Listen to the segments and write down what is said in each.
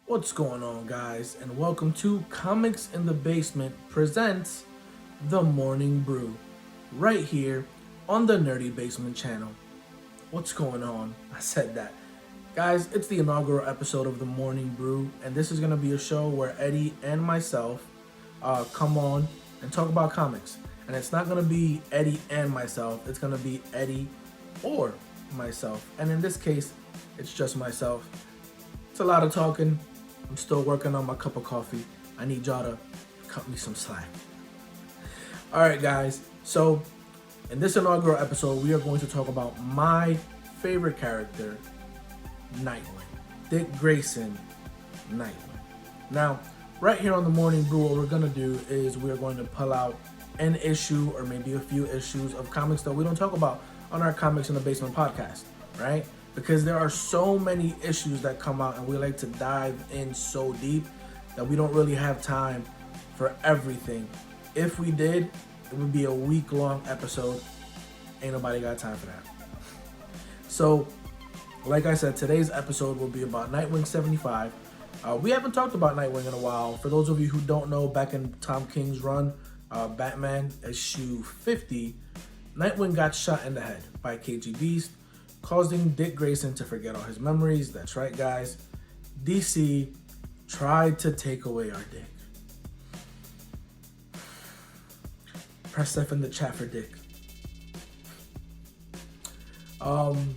What's going on, guys, and welcome to Comics in the Basement presents The Morning Brew, right here on the Nerdy Basement channel. What's going on? I said that. Guys, it's the inaugural episode of The Morning Brew, and this is going to be a show where Eddie and myself come on and talk about comics. And it's not going to be Eddie and myself, it's going to be Eddie or myself. And in this case, it's just myself. It's a lot of talking. I'm still working on my cup of coffee. I need y'all to cut me some slack. Alright, guys. So, in this inaugural episode, we are going to talk about my favorite character, Nightwing. Dick Grayson, Nightwing. Now, right here on the Morning Brew, what we're going to do is we're going to pull out an issue or maybe a few issues of comics that we don't talk about on our Comics in the Basement podcast, right? Because there are so many issues that come out and we like to dive in so deep that we don't really have time for everything. If we did, it would be a week-long episode. Ain't nobody got time for that. So, like I said, today's episode will be about Nightwing 75. We haven't talked about Nightwing in a while. For those of you who don't know, back in Tom King's run, Batman issue 50, Nightwing got shot in the head by KG Beast, causing Dick Grayson to forget all his memories. That's right, guys. DC tried to take away our Dick. Press F in the chat for Dick. I'm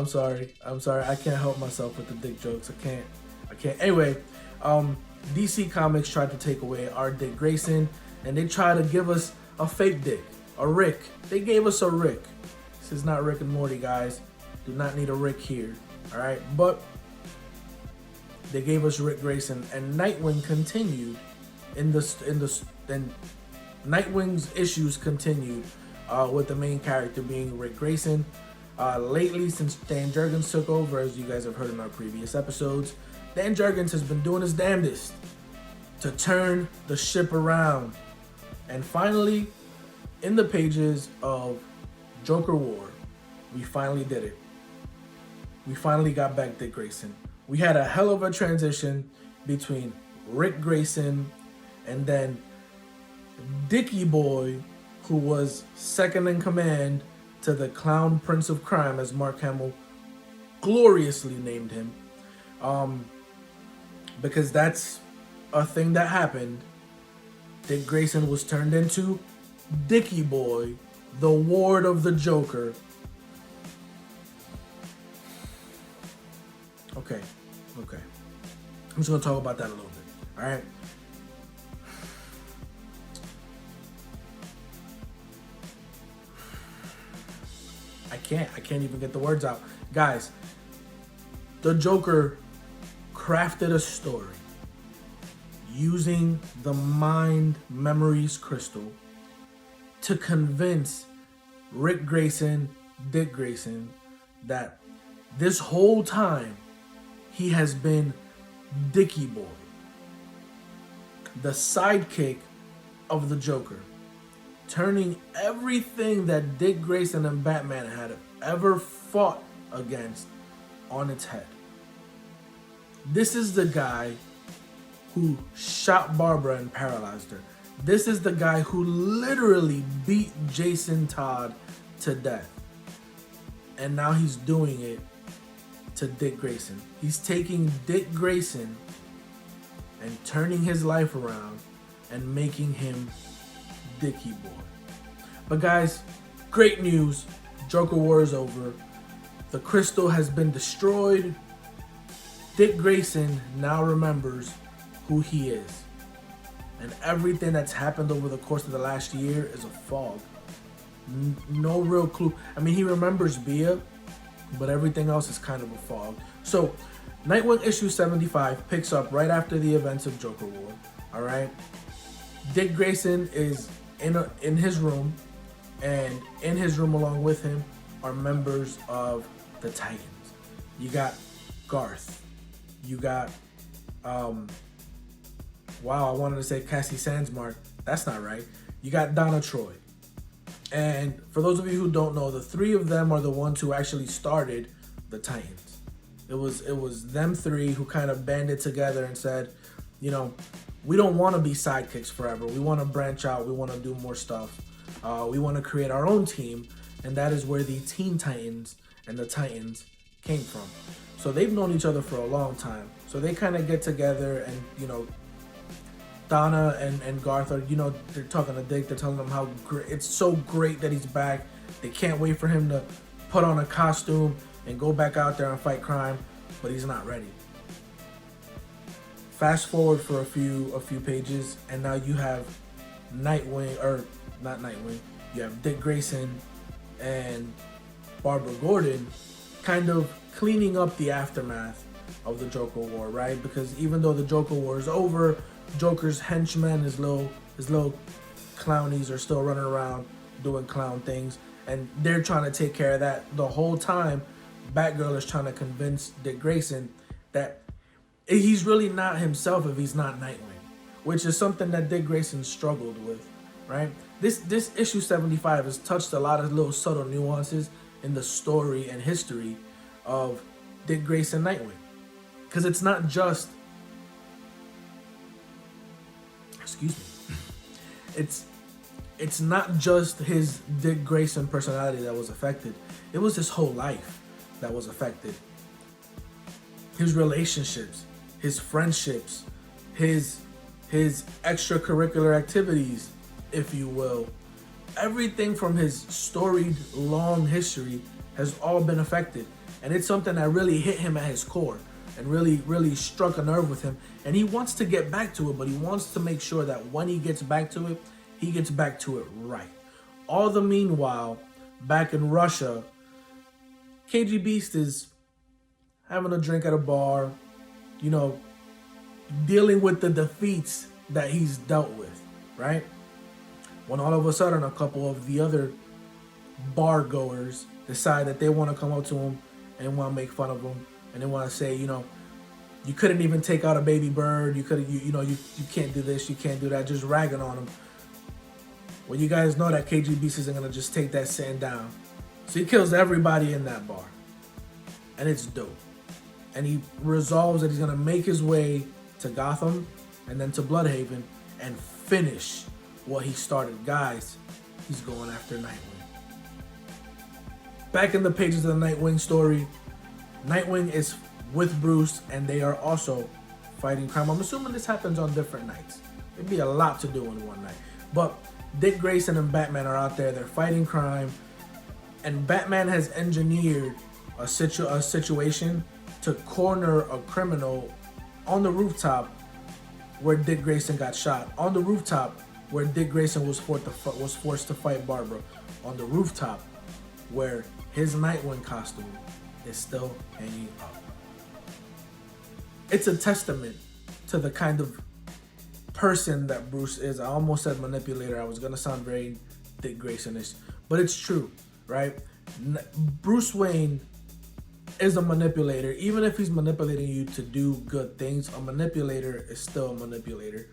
sorry. I can't help myself with the Dick jokes. I can't. Anyway, DC Comics tried to take away our Dick Grayson, and they tried to give us a fake Dick. A Rick. They gave us a Rick. This is not Rick and Morty, guys. Do not need a Rick here. Alright? But they gave us Rick Grayson, and Nightwing continued and Nightwing's issues continued with the main character being Rick Grayson. Lately, since Dan Jurgens took over, as you guys have heard in our previous episodes, Dan Jurgens has been doing his damnedest to turn the ship around. And finally, in the pages of Joker War, we finally did it. We finally got back Dick Grayson. We had a hell of a transition between Rick Grayson and then Dickie Boy, who was second in command to the Clown Prince of Crime, as Mark Hamill gloriously named him. Because that's a thing that happened. Dick Grayson was turned into Dickie Boy, the ward of the Joker. Okay. I'm just gonna talk about that a little bit. Alright. I can't even get the words out. Guys, the Joker crafted a story using the Mind Memories Crystal to convince Rick Grayson, Dick Grayson, that this whole time he has been Dickie Boy, the sidekick of the Joker, turning everything that Dick Grayson and Batman had ever fought against on its head. This is the guy who shot Barbara and paralyzed her. This is the guy who literally beat Jason Todd to death. And now he's doing it to Dick Grayson. He's taking Dick Grayson and turning his life around and making him Dickie Boy. But guys, great news. Joker War is over. The crystal has been destroyed. Dick Grayson now remembers who he is. And everything that's happened over the course of the last year is a fog. No real clue. I mean, he remembers Bia, but everything else is kind of a fog. So, Nightwing issue 75 picks up right after the events of Joker War. Alright? Dick Grayson is in his room, and in his room along with him are members of the Titans. You got Garth. You got, wow, I wanted to say Cassie Sandsmark. That's not right. You got Donna Troy. And for those of you who don't know, the three of them are the ones who actually started the Titans. It was them three who kind of banded together and said, you know, we don't want to be sidekicks forever. We want to branch out. We want to do more stuff. We want to create our own team, and that is where the Teen Titans and the Titans came from. So they've known each other for a long time. So they kind of get together, and you know, Donna and Garth are, you know, they're talking to Dick. They're telling him how great, it's so great that he's back. They can't wait for him to put on a costume and go back out there and fight crime, but he's not ready. Fast forward for a few pages, and now you have Nightwing, or not Nightwing, you have Dick Grayson and Barbara Gordon kind of cleaning up the aftermath of the Joker War, right? Because even though the Joker War is over, Joker's henchmen, his little clownies are still running around doing clown things, and they're trying to take care of that. The whole time, Batgirl is trying to convince Dick Grayson that he's really not himself if he's not Nightwing, which is something that Dick Grayson struggled with, right? This issue 75 has touched a lot of little subtle nuances in the story and history of Dick Grayson Nightwing. Because it's not just, excuse me, it's not just his Dick Grayson personality that was affected. It was his whole life that was affected. His relationships, his friendships, his extracurricular activities, if you will. Everything from his storied long history has all been affected. And it's something that really hit him at his core and really struck a nerve with him. And he wants to get back to it, but he wants to make sure that when he gets back to it, he gets back to it right. All the meanwhile, back in Russia, KG Beast is having a drink at a bar, you know, dealing with the defeats that he's dealt with, right? When all of a sudden a couple of the other bar goers decide that they want to come up to him and want to make fun of him, and they want to say, you know, you couldn't even take out a baby bird, you can't do this, you can't do that, just ragging on him. Well, you guys know that KG Beast isn't gonna just take that sitting down. So he kills everybody in that bar. And it's dope. And he resolves that he's gonna make his way to Gotham and then to Bloodhaven and finish what he started. Guys, he's going after Nightwing. Back in the pages of the Nightwing story, Nightwing is with Bruce and they are also fighting crime. I'm assuming this happens on different nights. It'd be a lot to do in one night. But Dick Grayson and Batman are out there, they're fighting crime, and Batman has engineered a situation to corner a criminal on the rooftop where Dick Grayson got shot, on the rooftop where Dick Grayson was forced to fight Barbara, on the rooftop where his Nightwing costume is still hanging up. It's a testament to the kind of person that Bruce is. I almost said manipulator. I was gonna sound very Dick Grayson-ish, but it's true, right? Bruce Wayne is a manipulator. Even if he's manipulating you to do good things, a manipulator is still a manipulator.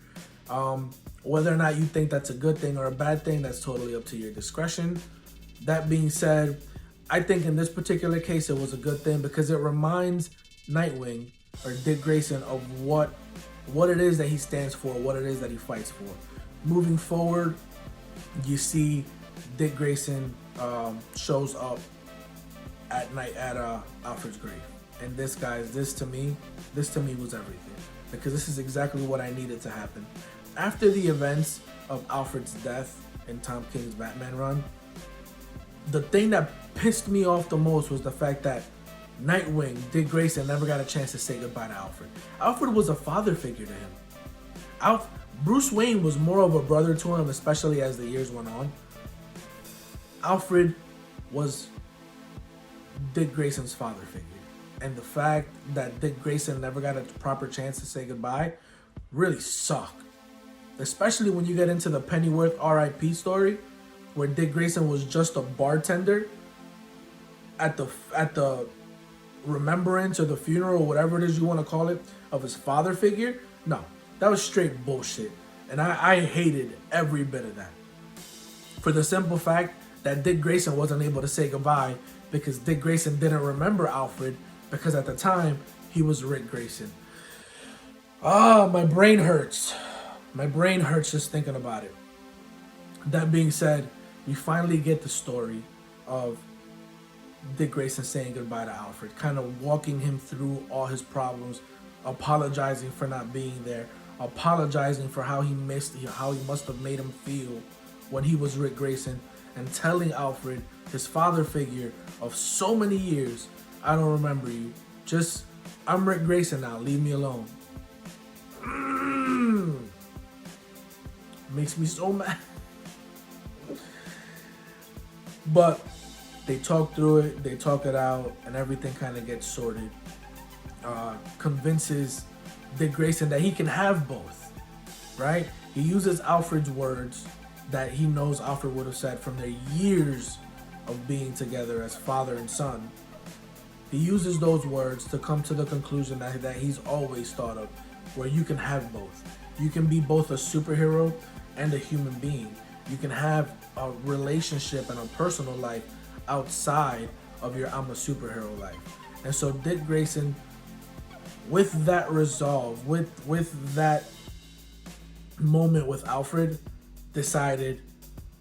Whether or not you think that's a good thing or a bad thing, that's totally up to your discretion. That being said, I think in this particular case it was a good thing because it reminds Nightwing or Dick Grayson of what it is that he stands for, what it is that he fights for. Moving forward, you see Dick Grayson shows up at night at Alfred's grave. And this to me was everything. Because this is exactly what I needed to happen. After the events of Alfred's death in Tom King's Batman run, the thing that pissed me off the most was the fact that Nightwing, Dick Grayson, never got a chance to say goodbye to Alfred. Alfred was a father figure to him. Bruce Wayne was more of a brother to him, especially as the years went on. Alfred was Dick Grayson's father figure. And the fact that Dick Grayson never got a proper chance to say goodbye really sucked. Especially when you get into the Pennyworth R.I.P. story, where Dick Grayson was just a bartender at the remembrance or the funeral or whatever it is you want to call it of his father figure. No, that was straight bullshit. And I hated every bit of that. For the simple fact that Dick Grayson wasn't able to say goodbye because Dick Grayson didn't remember Alfred because at the time he was Rick Grayson. Ah, my brain hurts. My brain hurts just thinking about it. That being said, we finally get the story of Dick Grayson saying goodbye to Alfred, kind of walking him through all his problems, apologizing for not being there, apologizing for how he must have made him feel when he was Rick Grayson, and telling Alfred, his father figure of so many years, I don't remember you. I'm Rick Grayson now. Leave me alone. Makes me so mad. But they talk through it, they talk it out, and everything kind of gets sorted. Convinces Dick Grayson that he can have both, right? He uses Alfred's words that he knows Alfred would have said from their years of being together as father and son. He uses those words to come to the conclusion that he's always thought of, where you can have both. You can be both a superhero and a human being. You can have a relationship and a personal life outside of your I'm a superhero life. And so Dick Grayson, with that resolve, with that moment with Alfred, decided,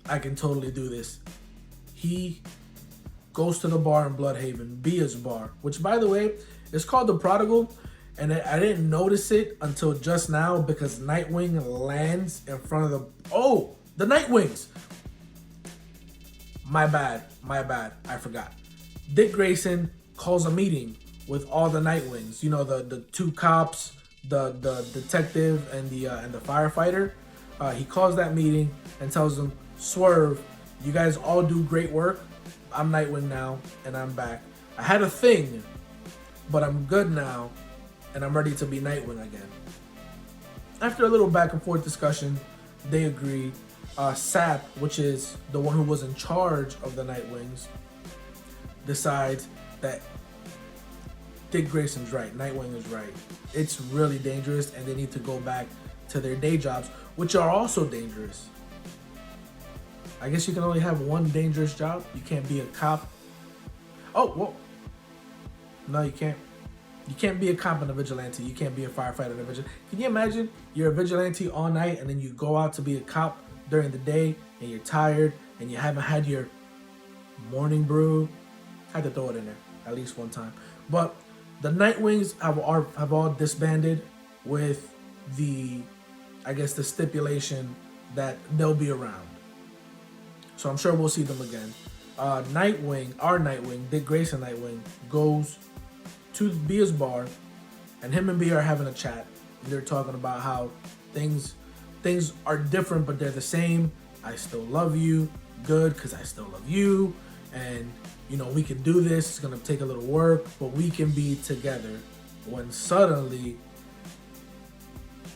I can totally do this. He goes to the bar in Bloodhaven, Bia's bar, which, by the way, is called the Prodigal, and I didn't notice it until just now because Nightwing lands in front of the Nightwings. My bad, I forgot. Dick Grayson calls a meeting with all the Nightwings. You know, the two cops, the detective, and the firefighter. He calls that meeting and tells them, Swerve, you guys all do great work. I'm Nightwing now, and I'm back. I had a thing, but I'm good now, and I'm ready to be Nightwing again. After a little back and forth discussion, they agree. Sap, which is the one who was in charge of the Nightwings, decides that Dick Grayson's right, Nightwing is right. It's really dangerous, and they need to go back to their day jobs, which are also dangerous. I guess you can only have one dangerous job. You can't be a cop. Oh, whoa. No, you can't. You can't be a cop and a vigilante. You can't be a firefighter and a vigilante. Can you imagine you're a vigilante all night and then you go out to be a cop during the day and you're tired and you haven't had your morning brew? I had to throw it in there at least one time. But the Nightwings have all disbanded with the stipulation that they'll be around. So I'm sure we'll see them again. Nightwing, our Nightwing, Dick Grayson Nightwing, goes to Bia's bar, and him and Bia are having a chat. And they're talking about how things are different, but they're the same. I still love you, good, because I still love you, and you know we can do this. It's gonna take a little work, but we can be together. When suddenly,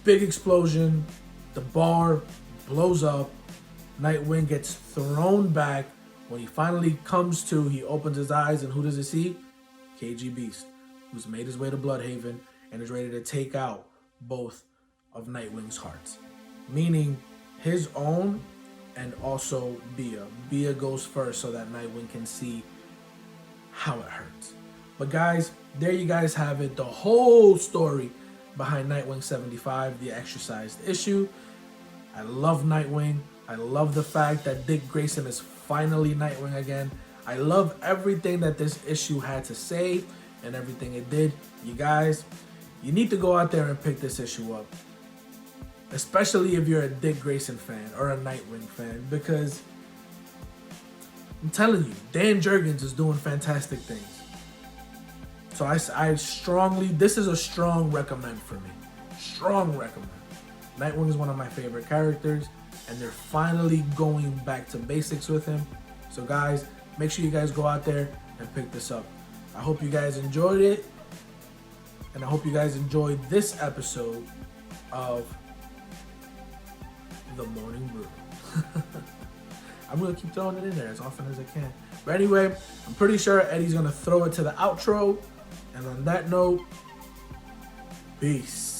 big explosion, the bar blows up. Nightwing gets thrown back. When he finally comes to, he opens his eyes, and who does he see? KG Beast, who's made his way to Bloodhaven and is ready to take out both of Nightwing's hearts. Meaning his own and also Bia. Bia goes first so that Nightwing can see how it hurts. But guys, there you guys have it. The whole story behind Nightwing 75, the exercised issue. I love Nightwing. I love the fact that Dick Grayson is finally Nightwing again. I love everything that this issue had to say and everything it did. You guys, you need to go out there and pick this issue up. Especially if you're a Dick Grayson fan or a Nightwing fan, because I'm telling you, Dan Jurgens is doing fantastic things. So I strongly, this is a strong recommend for me. Strong recommend. Nightwing is one of my favorite characters, and they're finally going back to basics with him. So guys, make sure you guys go out there and pick this up. I hope you guys enjoyed it, and I hope you guys enjoyed this episode of the Morning Brew. I'm gonna keep throwing it in there as often as I can. But anyway, I'm pretty sure Eddie's gonna throw it to the outro. And on that note, peace.